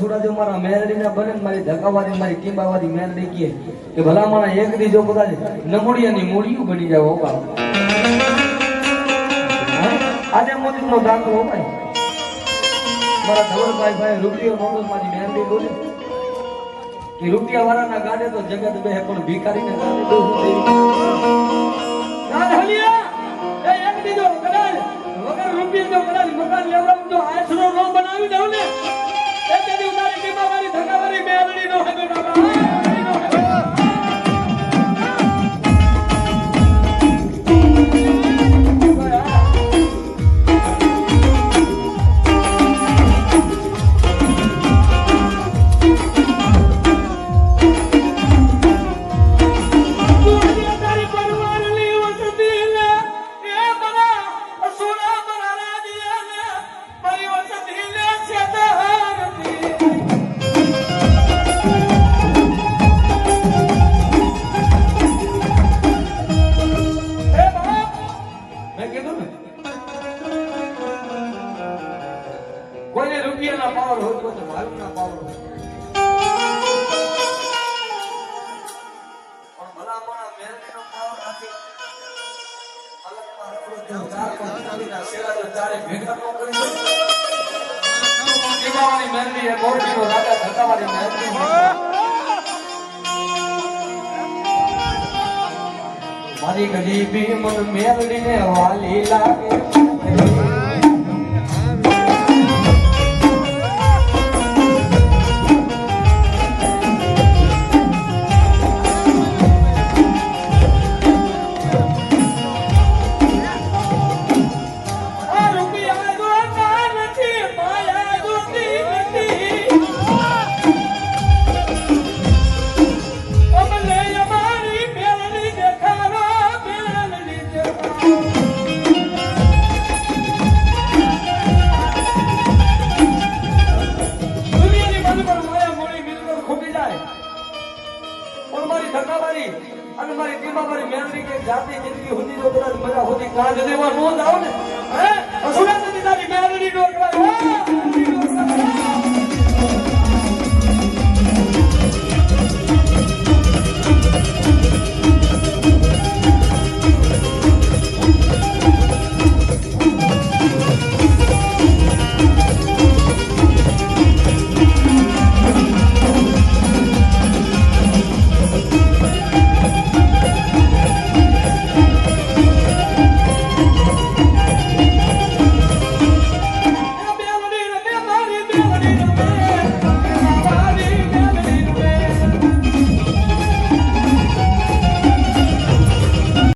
થોડા જો મારા મેલડી ના બને મારી ધકાવાળી મારી ટીંબાવાળી મેલડી કહે કે ભલા મારા એક દી જો કદાચ નમુડિયાની મૂડિયું બની જાય ઓપા આજે મોદી નો દાખલો ભાઈ મારા ધવલભાઈ ભાઈ રૂપિયો નોંધો મારી મેલડી બોલે કે રૂપિયા વાળાના ગાડે તો જગત બે પણ ભિખારીને ગાડે તો ના હલિયા એ એક દી જો કદાચ વગર રૂપિયા જો કદાચ મકાન લેવડાવું જો આશરો નો બનાવી દઉં ને તેની ઉતારી ટીમા મારી ધકાવાળી મેલડી નો હગે બાબા મારી ગરીબી મન મેલડીને વાલી લાગે કાંજ દેવા નો જાવ ને હે અસુરા નદી તારી મેલડી નો કરાય